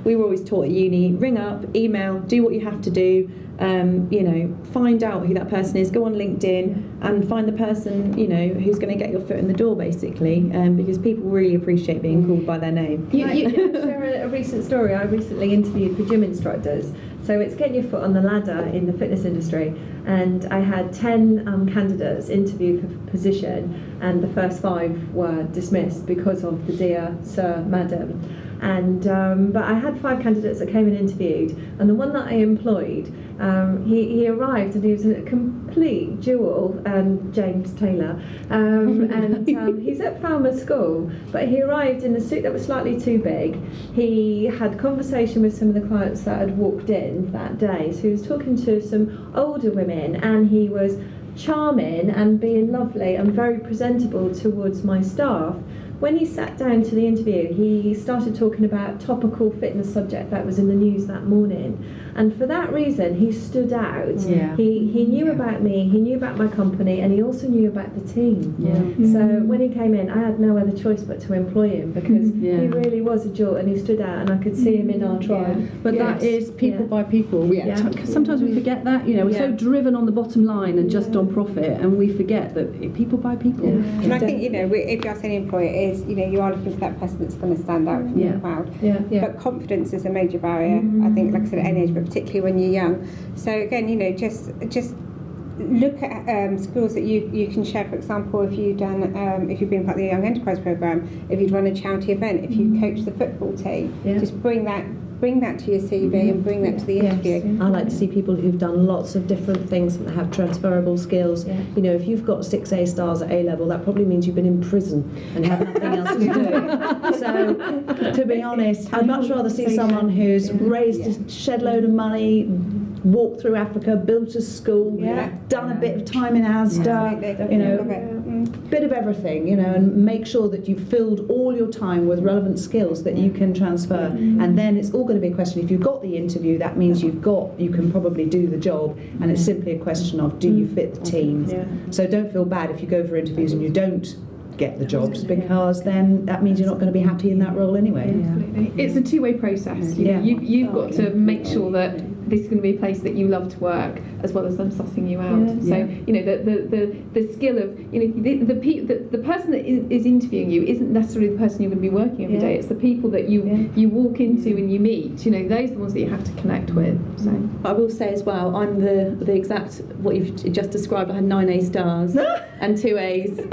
We were always taught at uni, ring up, email, do what you have to do. Find out who that person is, go on LinkedIn and find the person, who's going to get your foot in the door, basically, because people really appreciate being called by their name. You share a recent story. I recently interviewed for gym instructors. So it's getting your foot on the ladder in the fitness industry. And I had 10 candidates interview for the position, and the first 5 were dismissed because of the dear sir, madam. And but I had 5 candidates that came and interviewed, and the one that I employed, he arrived and he was a complete jewel, James Taylor, and he's at Falmouth School, but he arrived in a suit that was slightly too big. He had conversation with some of the clients that had walked in that day, so he was talking to some older women, and he was charming and being lovely and very presentable towards my staff. When he sat down to the interview, he started talking about topical fitness subject that was in the news that morning. And for that reason, he stood out. Yeah. He knew about me, he knew about my company, and he also knew about the team. Yeah. So when he came in, I had no other choice but to employ him, because he really was a jewel, and he stood out, and I could see him in our tribe. But that is people by people. Sometimes we forget that, we're so driven on the bottom line and just on profit, and we forget that people by people. And I think, if you ask any employer, you are looking for that person that's going to stand out from the crowd. But confidence is a major barrier, I think, like I said, at any age, but particularly when you're young. So again, just look at skills that you can share. For example, if you've been part of the Young Enterprise Programme, if you'd run a charity event, if you coach the football team, just bring that to your CV and bring that to the interview. I like to see people who've done lots of different things and have transferable skills. If you've got 6 A stars at A level, that probably means you've been in prison and have nothing else to do. So, to be honest, I'd much rather see someone who's raised a shed load of money, walked through Africa, built a school, done a bit of time in Asda, bit of everything, and make sure that you've filled all your time with relevant skills that you can transfer. And then it's all going to be a question, if you've got the interview, that means you can probably do the job, and it's simply a question of, do you fit the team? So don't feel bad if you go for interviews and you don't get the jobs, because then that means you're not going to be happy in that role anyway. Absolutely. It's a two-way process. You've got to make sure that this is going to be a place that you love to work, as well as them sussing you out. So the skill of the person that is interviewing you isn't necessarily the person you're going to be working every day. It's the people that you walk into and you meet. Those are the ones that you have to connect with. So I will say as well, I'm the exact what you've just described. I had 9 A stars and 2 A's. An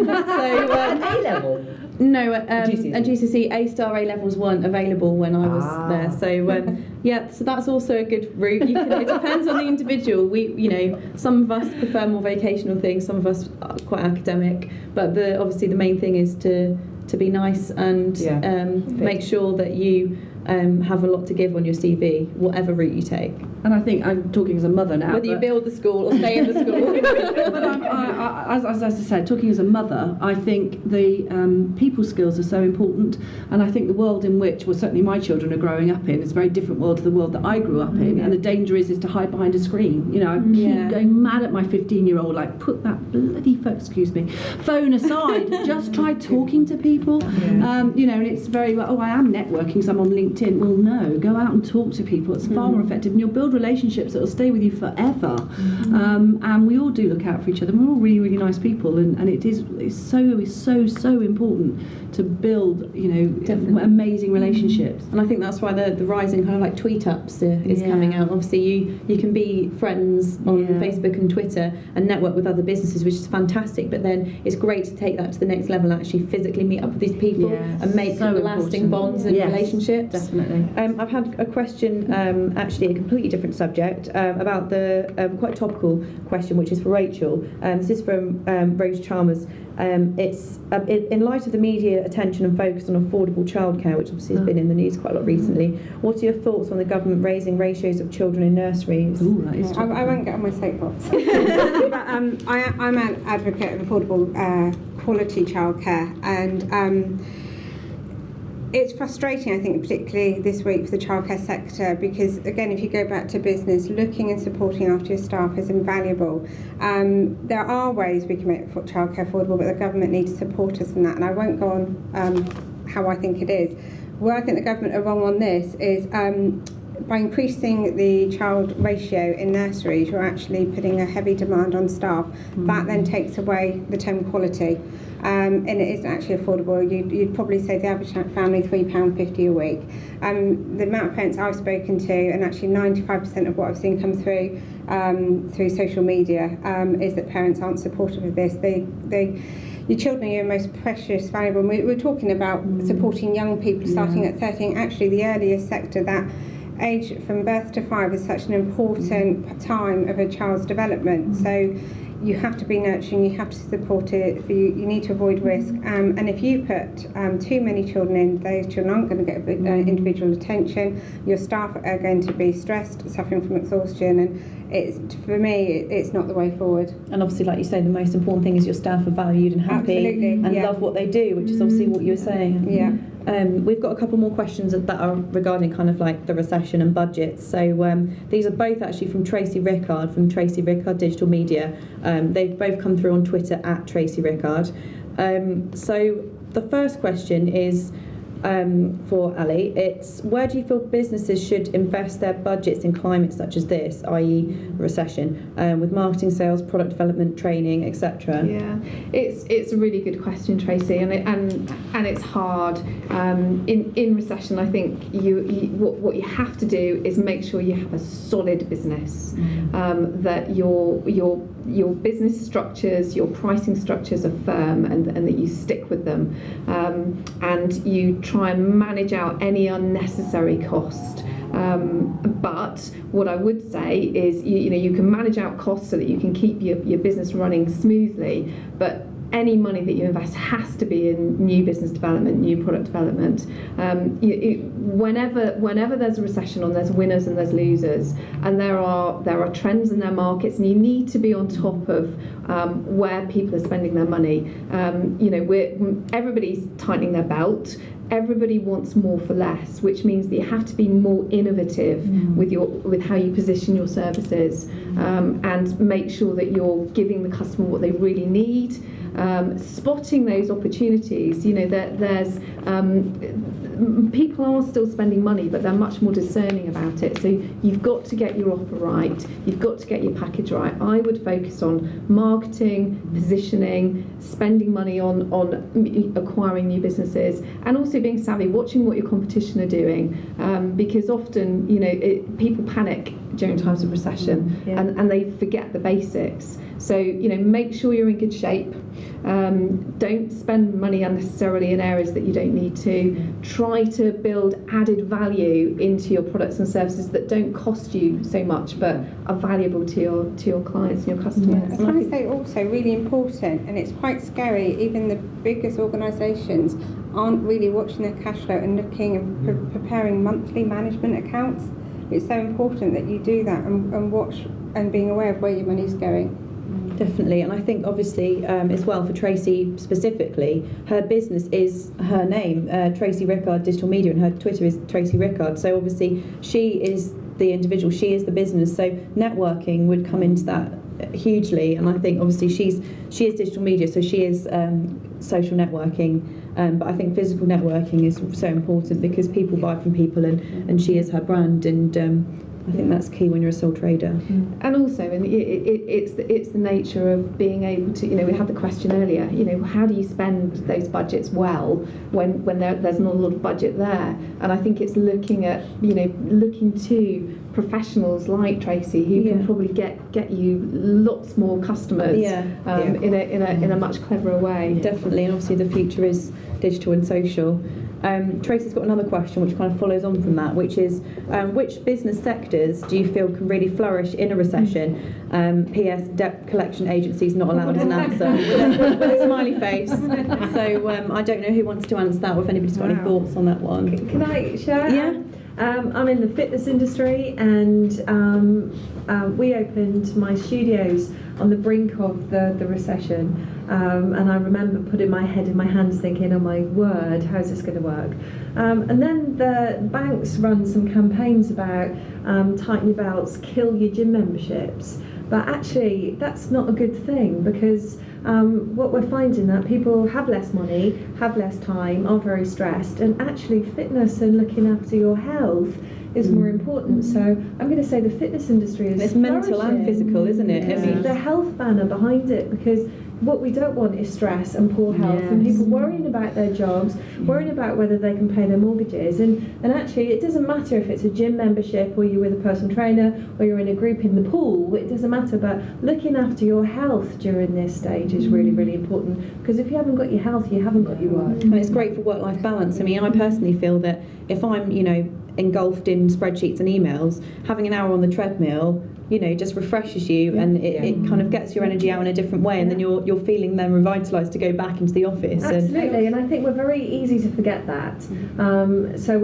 A level. No, at GCSE, A star A levels weren't available when I was there. So so that's also a good route. It depends on the individual. Some of us prefer more vocational things, some of us are quite academic. But obviously the main thing is to be nice and make sure that you have a lot to give on your CV, whatever route you take. And I think I'm talking as a mother now. Whether you build the school or stay in the school. But as I said, talking as a mother, I think the people skills are so important. And I think the world in which, certainly my children are growing up in, is a very different world to the world that I grew up in. And the danger is to hide behind a screen. I keep going mad at my 15-year-old, like, put that bloody phone aside. Just try talking to people. And it's very well, I am networking, so I'm on LinkedIn. Well, no, go out and talk to people. It's far more effective, and you'll build relationships that will stay with you forever. And we all do look out for each other. We're all really, really nice people, and it's so important to build amazing relationships. And I think that's why the rising kind of like tweet ups is coming out. Obviously you can be friends on Facebook and Twitter and network with other businesses, which is fantastic, but then it's great to take that to the next level and actually physically meet up with these people and make lasting bonds and relationships. Definitely. I've had a question, actually a completely different subject, about the quite topical question, which is for Rachel. This is from Rose Chalmers. It's in light of the media attention and focus on affordable childcare, which obviously has been in the news quite a lot recently. What are your thoughts on the government raising ratios of children in nurseries? Ooh, that is I won't get on my soapbox. But I'm an advocate of affordable quality childcare, and it's frustrating, I think, particularly this week for the childcare sector, because again, if you go back to business, looking and supporting after your staff is invaluable. There are ways we can make childcare affordable, but the government needs to support us in that, and I won't go on how I think it is. Where I think the government are wrong on this is by increasing the child ratio in nurseries, you're actually putting a heavy demand on staff. That then takes away the term quality, and it isn't actually affordable. You'd probably save the average family £3.50 a week. The amount of parents I've spoken to, and actually 95% of what I've seen come through social media, is that parents aren't supportive of this. Your children are your most precious, valuable. We're talking about supporting young people starting at 13. Actually, the earliest sector, that age from birth to 5, is such an important time of a child's development. So you have to be nurturing, you have to support it, you need to avoid risk. And if you put too many children in, those children aren't going to get individual attention. Your staff are going to be stressed, suffering from exhaustion, and for me, it's not the way forward. And obviously, like you say, the most important thing is your staff are valued and happy and love what they do, which is obviously what you were saying. Yeah. We've got a couple more questions that are regarding kind of like the recession and budgets. So these are both actually from Tracy Rickard, from Tracy Rickard Digital Media. They've both come through on Twitter at Tracy Rickard. So the first question is for Ali. It's, where do you feel businesses should invest their budgets in climates such as this, i.e. recession, with marketing, sales, product development, training, etc.? Yeah, it's a really good question, Tracy, and it's hard. In recession, I think what you have to do is make sure you have a solid business, that your business structures, your pricing structures are firm, and that you stick with them, and you try and manage out any unnecessary cost. But what I would say is you can manage out costs so that you can keep your business running smoothly, but any money that you invest has to be in new business development, new product development. Whenever there's a recession on, there's winners and there's losers, and there are trends in their markets, and you need to be on top of where people are spending their money. Everybody's tightening their belt. Everybody wants more for less, which means that you have to be more innovative with how you position your services, and make sure that you're giving the customer what they really need. Spotting those opportunities. There's people are still spending money, but they're much more discerning about it. So you've got to get your offer right. You've got to get your package right. I would focus on marketing, positioning, spending money on acquiring new businesses, and also being savvy, watching what your competition are doing, because often people panic during times of recession, and they forget the basics. So make sure you're in good shape. Don't spend money unnecessarily in areas that you don't need to. Try to build added value into your products and services that don't cost you so much, but are valuable to your clients and your customers. Can I say also really important, and it's quite scary, even the biggest organisations aren't really watching their cash flow and looking and preparing monthly management accounts. It's so important that you do that and watch and being aware of where your money's going. Definitely, and I think obviously as well for Tracy specifically, her business is her name, Tracy Rickard Digital Media, and her Twitter is Tracy Rickard. So obviously she is the individual, she is the business. So networking would come into that hugely, and I think obviously she is digital media, so she is social networking. But I think physical networking is so important because people buy from people, and she is her brand, and I think that's key when you're a sole trader. And also, it's the nature of being able to, we had the question earlier, how do you spend those budgets well when there's not a lot of budget there? And I think it's looking to professionals like Tracy who can probably get you lots more customers in a much cleverer way. Definitely, and obviously the future is digital and social. Tracy's got another question which kind of follows on from that, which is which business sectors do you feel can really flourish in a recession? P.S. Debt collection agencies not allowed as an answer with a smiley face. So I don't know who wants to answer that, or if anybody's got any thoughts on that one. Can I share? Yeah. I'm in the fitness industry, and we opened my studios on the brink of the recession, and I remember putting my head in my hands thinking, oh my word, how's this going to work? And then the banks run some campaigns about tighten your belts, kill your gym memberships, but actually that's not a good thing, because what we're finding that people have less money, have less time, are very stressed, and actually fitness and looking after your health is more important. So I'm going to say the fitness industry is It's mental and physical, isn't it? It's I mean, the health banner behind it, because what we don't want is stress and poor health and people worrying about their jobs, worrying about whether they can pay their mortgages. And actually, it doesn't matter if it's a gym membership or you're with a personal trainer or you're in a group in the pool, it doesn't matter. But looking after your health during this stage is really, really important, because if you haven't got your health, you haven't got your work. and it's great for work-life balance. I mean, I personally feel that if I'm, engulfed in spreadsheets and emails, having an hour on the treadmill, just refreshes you, and it kind of gets your energy out in a different way, and then you're feeling then revitalised to go back into the office. Absolutely, and I think we're very easy to forget that. So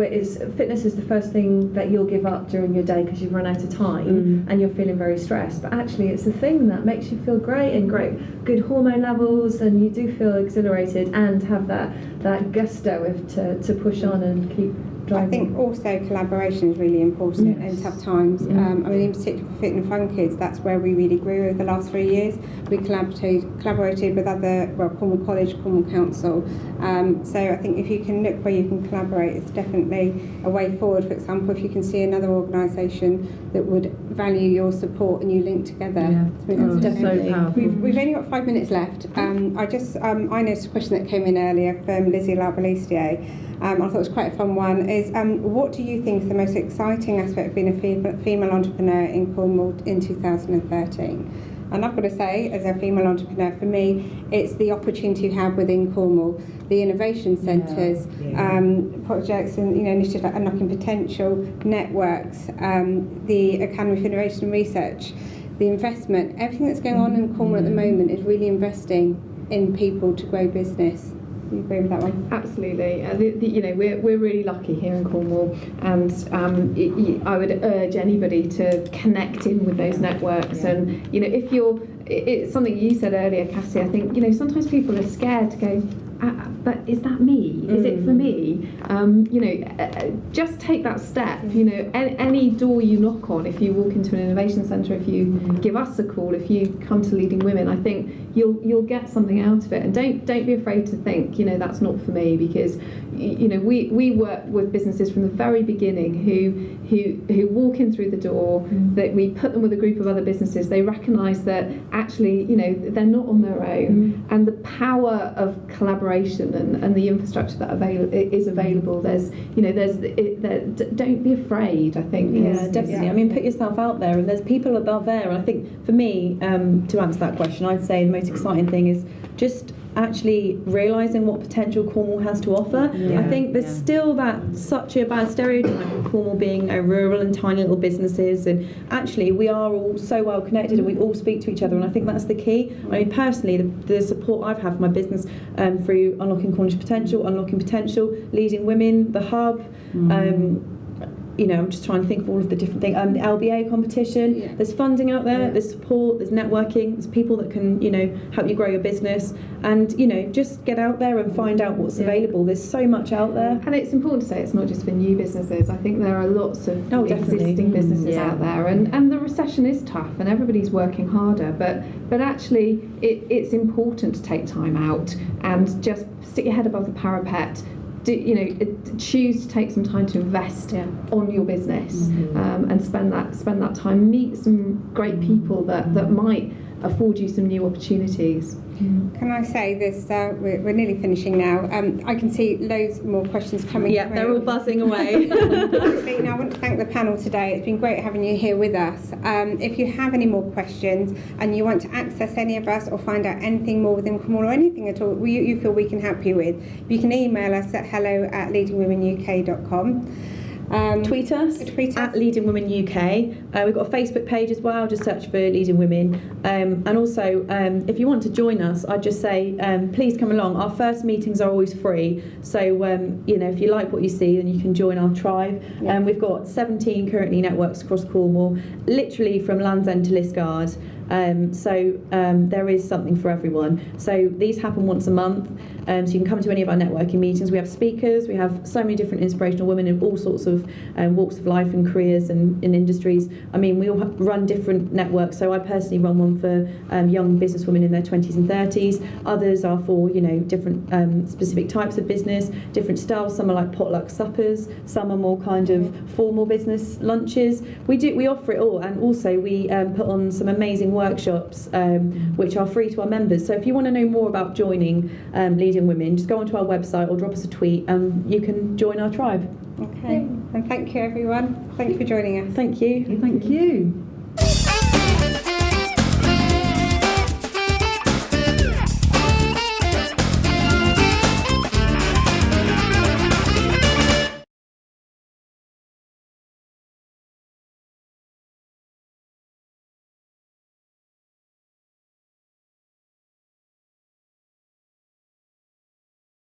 fitness is the first thing that you'll give up during your day because you've run out of time and you're feeling very stressed. But actually, it's the thing that makes you feel great and good hormone levels, and you do feel exhilarated and have that gusto to push on and keep driving. I think also collaboration is really important in tough times. In particular for Fit and Fun Kids, that's where we really grew over the last 3 years. We collaborated with other, Cornwall College, Cornwall Council. So I think if you can look where you can collaborate, it's definitely a way forward. For example, if you can see another organisation that would value your support and you link together. Definitely. So powerful. We've only got 5 minutes left. I noticed a question that came in earlier from Lizzie Larbalestier. I thought it was quite a fun one, is what do you think is the most exciting aspect of being a female entrepreneur in Cornwall in 2013? And I've got to say, as a female entrepreneur, for me, it's the opportunity you have within Cornwall, the innovation centres, projects and initiatives like Unlocking Potential, networks, the Academy for Innovation and Research, the investment, everything that's going on in Cornwall at the moment is really investing in people to grow business. Do you agree with that one? Absolutely. We're really lucky here in Cornwall, and I would urge anybody to connect in with those networks. And if it's something you said earlier, Cassie. I think sometimes people are scared to go, but is that me? Is it for me? Just take that step. Any door you knock on, if you walk into an innovation centre, if you give us a call, if you come to Leading Women, I think you'll get something out of it. And don't be afraid to think, that's not for me, because we work with businesses from the very beginning who walk in through the door, that we put them with a group of other businesses. They recognise that actually they're not on their own, and the power of collaboration and the infrastructure that is available. Don't be afraid, I think. Definitely. I mean, put yourself out there, and there's people above there. And I think for me, to answer that question, I'd say the most exciting thing is just actually realising what potential Cornwall has to offer. I think there's still such a bad stereotype of Cornwall being rural and tiny little businesses, and actually we are all so well connected and we all speak to each other, and I think that's the key. I mean, personally, the support I've had for my business through Unlocking Potential, Leading Women, the Hub, I'm just trying to think of all of the different things. The LBA competition, there's funding out there, there's support, there's networking, there's people that can, help you grow your business, and, just get out there and find out what's available. There's so much out there. And it's important to say it's not just for new businesses. I think there are lots of existing businesses out there, and the recession is tough and everybody's working harder, but actually it's important to take time out and just stick your head above the parapet. Choose to take some time to invest on your business, and spend that time. Meet some great people that might afford you some new opportunities. Can I say this? We're nearly finishing now. I can see loads more questions coming through. They're all buzzing away. I want to thank the panel today. It's been great having you here with us. If you have any more questions and you want to access any of us or find out anything more within Cornwall or anything at all you feel we can help you with, you can email us at hello@leadingwomenuk.com. Tweet us at Leading Women UK. We've got a Facebook page as well, just search for Leading Women. And also, if you want to join us, I'd just say please come along. Our first meetings are always free, so if you like what you see, then you can join our tribe. We've got 17 currently networks across Cornwall, literally from Land's End to Liskeard. There is something for everyone. So these happen once a month. So you can come to any of our networking meetings. We have speakers. We have so many different inspirational women in all sorts of walks of life and careers and in industries. I mean, we all run different networks. So I personally run one for young businesswomen in their 20s and 30s. Others are for different specific types of business, different styles. Some are like potluck suppers. Some are more kind of formal business lunches. We offer it all, and also we put on some amazing workshops which are free to our members. So if you want to know more about joining Leading Women, just go onto our website or drop us a tweet and you can join our tribe. Okay, and thank you everyone. Thank you for joining us. Thank you. Thank you.